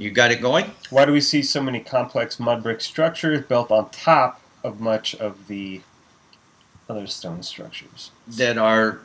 You got it going? Why do we see so many complex mud brick structures built on top of much of the other stone structures? That are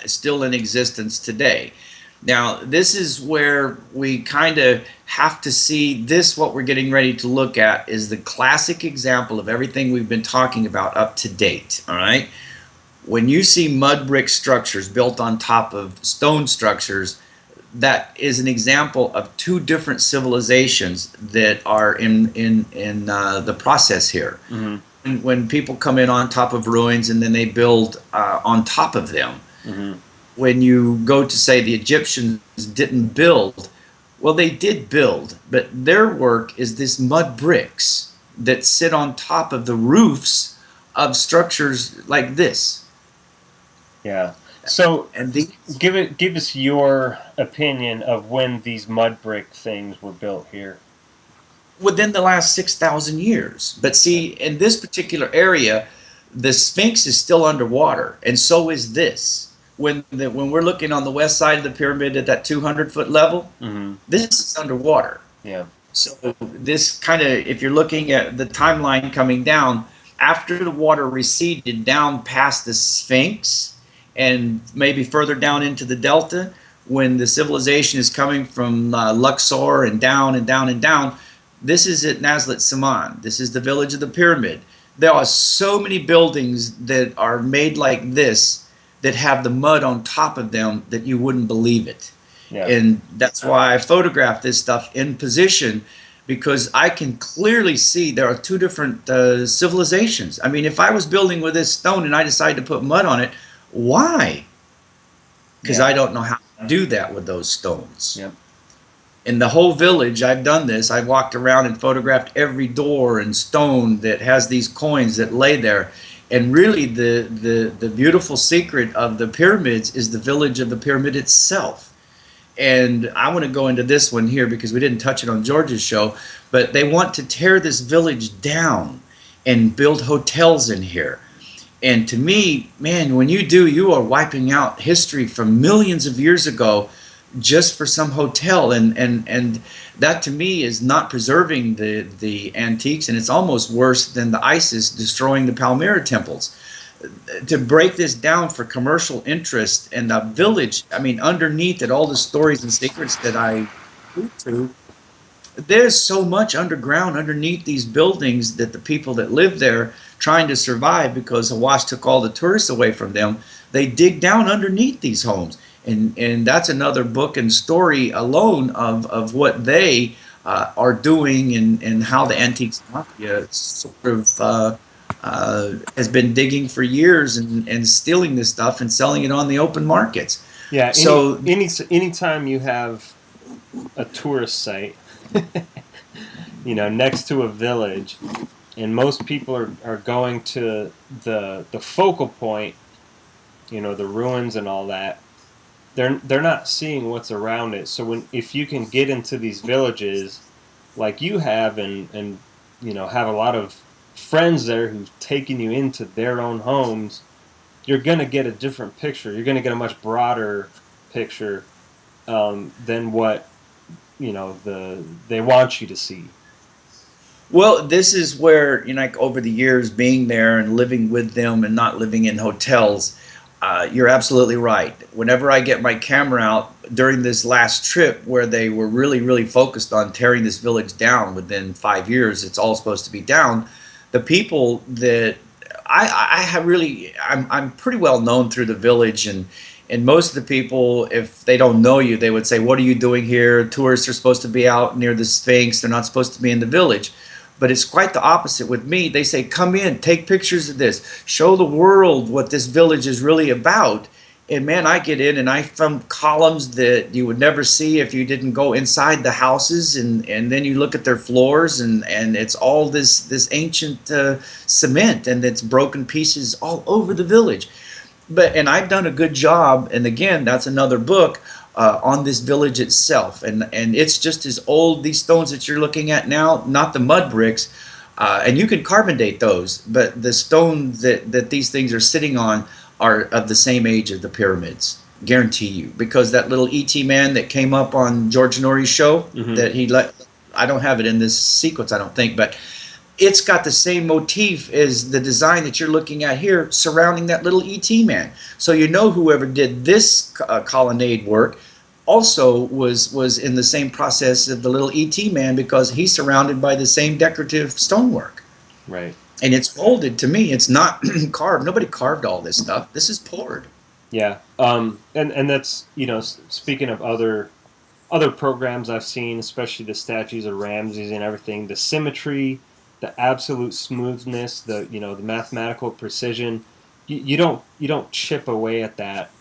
still in existence today. Now, this is where we kind of have to see this. What we're getting ready to look at is the classic example of everything we've been talking about up to date. All right. When you see mud brick structures built on top of stone structures, that is an example of two different civilizations that are in the process here. Mm-hmm. When people come in on top of ruins and then they build on top of them. Mm-hmm. When you go to say the Egyptians didn't build, well, they did build, but their work is this mud bricks that sit on top of the roofs of structures like this. Yeah. So, And the, give us your opinion of when these mud brick things were built here. within the last 6,000 years. But see, in this particular area, the Sphinx is still underwater, and so is this. When we're looking on the west side of the pyramid at that 200-foot level, Mm-hmm. this is underwater. Yeah. So this kind of, if you're looking at the timeline coming down, after the water receded down past the Sphinx and maybe further down into the delta, when the civilization is coming from Luxor and down and down and down, this is at Nazlet Saman. This is the village of the pyramid. There are so many buildings that are made like this that have the mud on top of them that you wouldn't believe it. Yeah. And that's why I photographed this stuff in position, because I can clearly see there are two different civilizations. I mean, if I was building with this stone and I decided to put mud on it, why? Because Yeah. I don't know how to do that with those stones. Yep. In the whole village, I've done this. I've walked around and photographed every door and stone that has these coins that lay there. And really, the beautiful secret of the pyramids is the village of the pyramid itself. And I want to go into this one here because we didn't touch it on George's show, but they want to tear this village down and build hotels in here. And to me, man, when you do, you are wiping out history from millions of years ago just for some hotel. And that to me is not preserving the antiques, and it's almost worse than the ISIS destroying the Palmyra temples. To break this down for commercial interest and the village, I mean, underneath it, all the stories and secrets that I allude to, there's so much underground underneath these buildings that the people that live there, trying to survive because Hawass took all the tourists away from them, they dig down underneath these homes. And that's another book and story alone of what they are doing, and how the antiques mafia sort of has been digging for years and stealing this stuff and selling it on the open markets. Yeah. So Anytime you have a tourist site, next to a village, and most people are going to the focal point, the ruins and all that. They're not seeing what's around it. So if you can get into these villages like you have, and have a lot of friends there who've taken you into their own homes, you're gonna get a different picture. You're gonna get a much broader picture than what they want you to see. well, this is where, like over the years being there and living with them and not living in hotels, you're absolutely right. Whenever I get my camera out during this last trip where they were really, really focused on tearing this village down within 5 years, it's all supposed to be down. The people that I have really, I'm pretty well known through the village, and most of the people, if they don't know you, they would say, "What are you doing here? Tourists are supposed to be out near the Sphinx. They're not supposed to be in the village." But it's quite the opposite with me. They say, "Come in, take pictures of this, show the world what this village is really about." And man, I get in and I found columns that you would never see if you didn't go inside the houses, and then you look at their floors, and it's all this ancient cement, and it's broken pieces all over the village. And I've done a good job, and again, that's another book on this village itself, and it's just as old. These stones that you're looking at now, not the mud bricks, and you can carbon date those, but the stones that these things are sitting on are of the same age as the pyramids. guarantee you, because that little ET man that came up on George Norrie's show Mm-hmm. that he let, I don't have it in this sequence, I don't think, but it's got the same motif as the design that you're looking at here surrounding that little ET man. So you know whoever did this colonnade work also was in the same process of the little ET man, because he's surrounded by the same decorative stonework. Right. And it's molded. To me, it's not carved. Nobody carved all this stuff. This is poured. Yeah. And that's, speaking of other programs I've seen, especially the statues of Ramses and everything, the symmetry, the absolute smoothness, the mathematical precision, you don't chip away at that.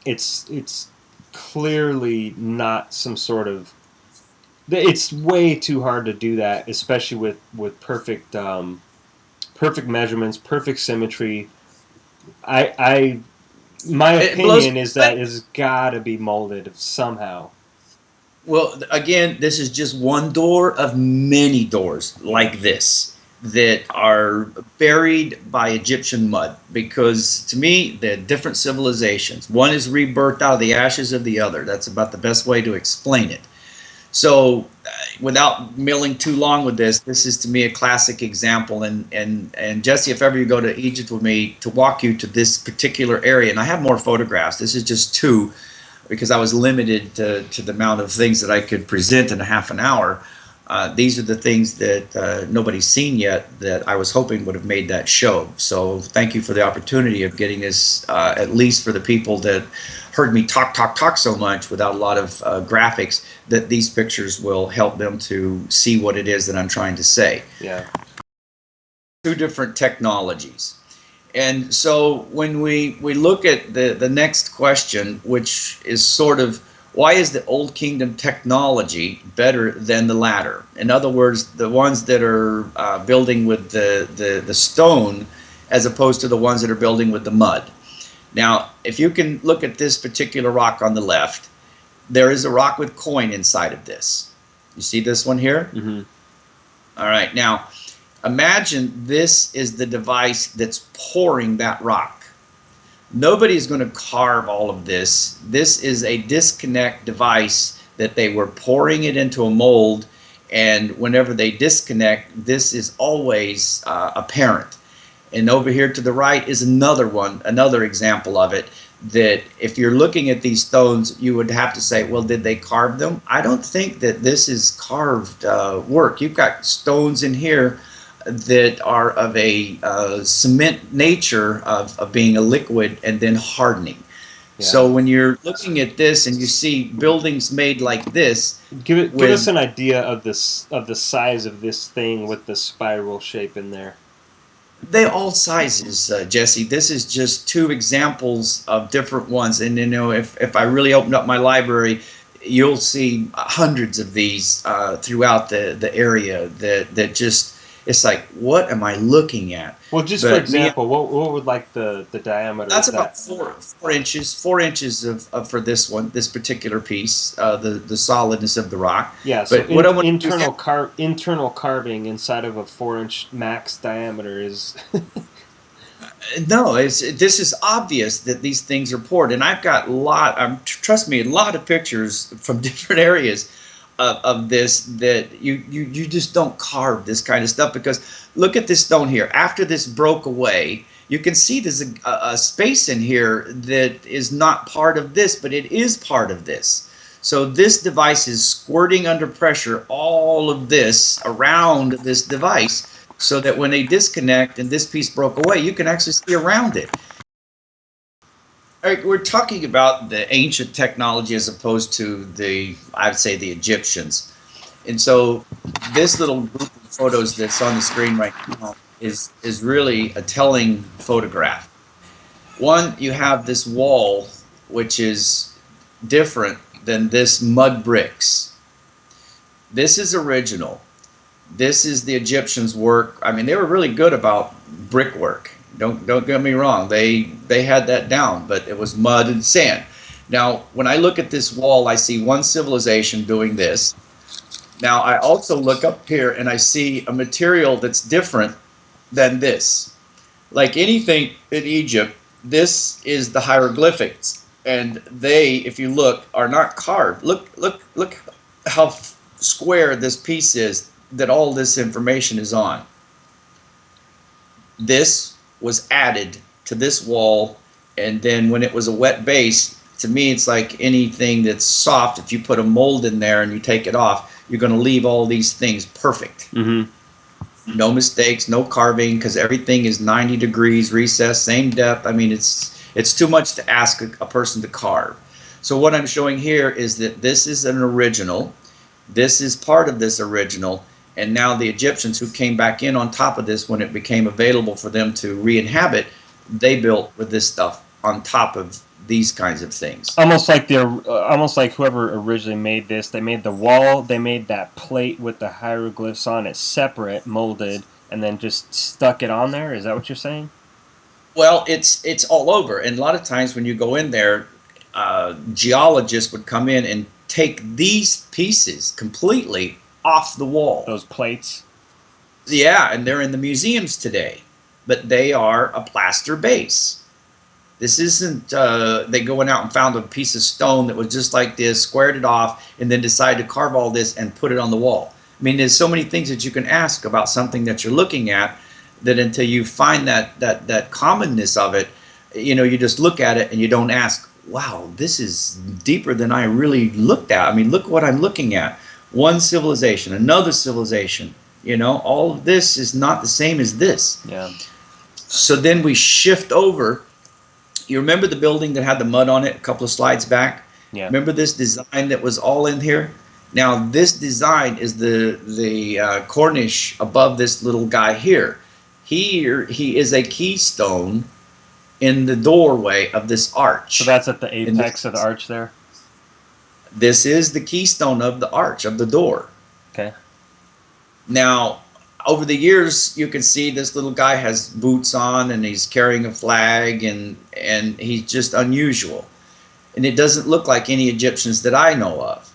It's clearly not some sort of. It's way too hard to do that, especially with perfect measurements, perfect symmetry. I my It blows opinion me is away. that it's got to be molded somehow. Well, again, this is just one door of many doors Yeah. like this that are buried by Egyptian mud. Because to me, they're different civilizations. One is rebirthed out of the ashes of the other. That's about the best way to explain it. So, without milling too long with this is to me a classic example. And Jesse, if ever you go to Egypt with me to walk you to this particular area, and I have more photographs. This is just two, because I was limited to the amount of things that I could present in a half an hour. These are the things that nobody's seen yet that I was hoping would have made that show. So thank you for the opportunity of getting this, at least for the people that heard me talk so much without a lot of graphics, that these pictures will help them to see what it is that I'm trying to say. Yeah. Two different technologies. And so when we look at the next question, which is sort of, why is the Old Kingdom technology better than the latter? In other words, the ones that are building with the stone as opposed to the ones that are building with the mud. Now, if you can look at this particular rock on the left, there is a rock with coin inside of this. You see this one here? Mm-hmm. All right. Now, imagine this is the device that's pouring that rock. Nobody's going to carve all of this. This is a disconnect device that they were pouring it into a mold, and whenever they disconnect, this is always apparent. And over here to the right is another one, another example of it, that if you're looking at these stones, you would have to say, well, did they carve them? I don't think that this is carved work. You've got stones in here that are of a cement nature of being a liquid and then hardening. Yeah. So when you're looking at this and you see buildings made like this, Give us an idea of the size of this thing with the spiral shape in there. they all sizes, Jesse. This is just two examples of different ones. And if I really open up my library, you'll see hundreds of these throughout the area that just, it's like, what am I looking at? Well, just But for example, what would like the diameter? that's of about that? 4 inches of for this one, this particular piece, the solidness of the rock. Yeah, so But what I want to do, internal carving inside of a 4-inch max diameter is. no, this is obvious that these things are poured, and I've got trust me, a lot of pictures from different areas of this, that you just don't carve this kind of stuff. Because look at this stone here. After this broke away, you can see there's a space in here that is not part of this, but it is part of this. So this device is squirting under pressure all of this around this device, so that when they disconnect and this piece broke away, you can actually see around it. All right, we're talking about the ancient technology as opposed to I'd say the Egyptians. And so this little group of photos that's on the screen right now is really a telling photograph. One, you have this wall, which is different than this mud bricks. This is original. This is the Egyptians' work. I mean, they were really good about brickwork. Don't get me wrong. They had that down, but it was mud and sand. Now, when I look at this wall, I see one civilization doing this. Now, I also look up here and I see a material that's different than this. Like anything in Egypt, this is the hieroglyphics. and they, if you look, are not carved. Look how square this piece is that all this information is on. This was added to this wall, and then when it was a wet base, to me it's like anything that's soft. If you put a mold in there and you take it off, you're going to leave all these things perfect. Mm-hmm. No mistakes, no carving, because everything is 90 degrees recessed, same depth. I mean, it's too much to ask a person to carve. So what I'm showing here is that this is an original. This is part of this original, and now the Egyptians who came back in on top of this when it became available for them to re-inhabit, they built with this stuff on top of these kinds of things. Almost like whoever originally made this, they made the wall, they made that plate with the hieroglyphs on it separate, molded, and then just stuck it on there. Is that what you're saying? Well, it's all over, and a lot of times when you go in there, geologists would come in and take these pieces completely off the wall. Those plates. Yeah, and they're in the museums today, but they are a plaster base. This isn't, they going out and found a piece of stone that was just like this, squared it off, and then decided to carve all this and put it on the wall. I mean, there's so many things that you can ask about something that you're looking at that until you find that commonness of it, you just look at it and you don't ask, wow, this is deeper than I really looked at. I mean, look what I'm looking at. One civilization, another civilization, all of this is not the same as this. Yeah. So then we shift over. You remember the building that had the mud on it a couple of slides back? Yeah. Remember this design that was all in here? Now this design is the cornice above this little guy here. Here he is a keystone in the doorway of this arch. So that's at the apex of the arch there? This is the keystone of the arch, of the door. Okay. Now, over the years, you can see this little guy has boots on and he's carrying a flag and he's just unusual. And it doesn't look like any Egyptians that I know of.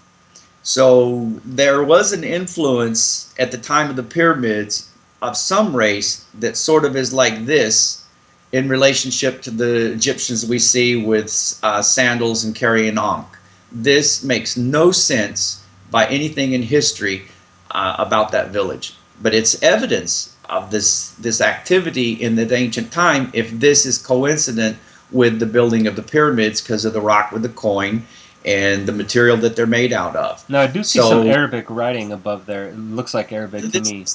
So there was an influence at the time of the pyramids of some race that sort of is like this in relationship to the Egyptians we see with sandals and carrying ankh. This makes no sense by anything in history about that village. But it's evidence of this activity in the ancient time if this is coincident with the building of the pyramids because of the rock with the coin and the material that they're made out of. Now I do see some Arabic writing above there. It looks like Arabic to me.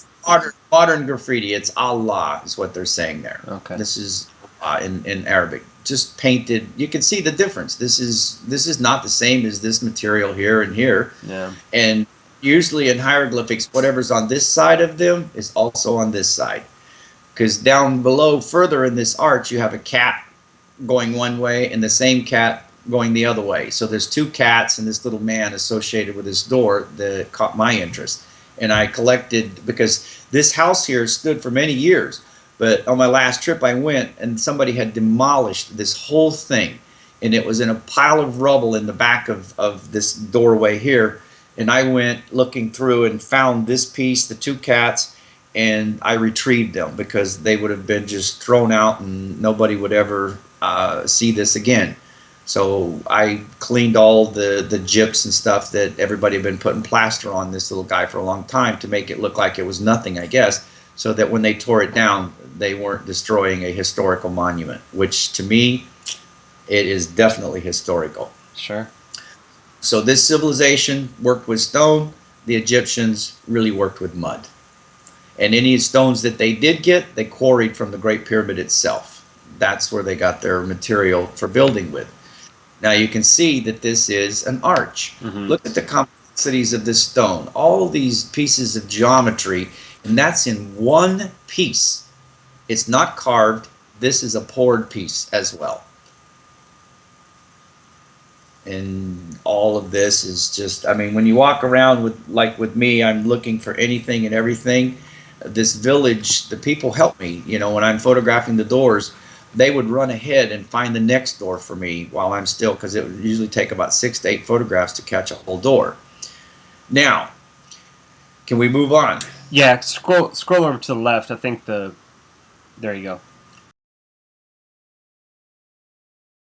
Modern graffiti. It's Allah is what they're saying there. Okay. This is in Arabic, just painted. You can see the difference. This is not the same as this material here and here. Yeah. And usually in hieroglyphics, whatever's on this side of them is also on this side. Because down below, further in this arch, you have a cat going one way and the same cat going the other way. So there's two cats and this little man associated with this door that caught my interest. And I collected, because this house here stood for many years. But on my last trip, I went and somebody had demolished this whole thing. And it was in a pile of rubble in the back of this doorway here. And I went looking through and found this piece, the two cats, and I retrieved them because they would have been just thrown out and nobody would ever see this again. So I cleaned all the gyps and stuff that everybody had been putting plaster on this little guy for a long time to make it look like it was nothing, I guess, so that when they tore it down, they weren't destroying a historical monument, which to me, it is definitely historical. Sure. So this civilization worked with stone. The Egyptians really worked with mud. And any stones that they did get, they quarried from the Great Pyramid itself. That's where they got their material for building with. Now you can see that this is an arch. Mm-hmm. Look at the complexities of this stone. All these pieces of geometry, and that's in one piece. It's not carved. This is a poured piece as well. And all of this is just, I mean, when you walk around with me, I'm looking for anything and everything. This village, the people help me. When I'm photographing the doors, they would run ahead and find the next door for me while I'm still, because it would usually take about 6 to 8 photographs to catch a whole door. Now, can we move on? Yeah, scroll over to the left. I think there you go.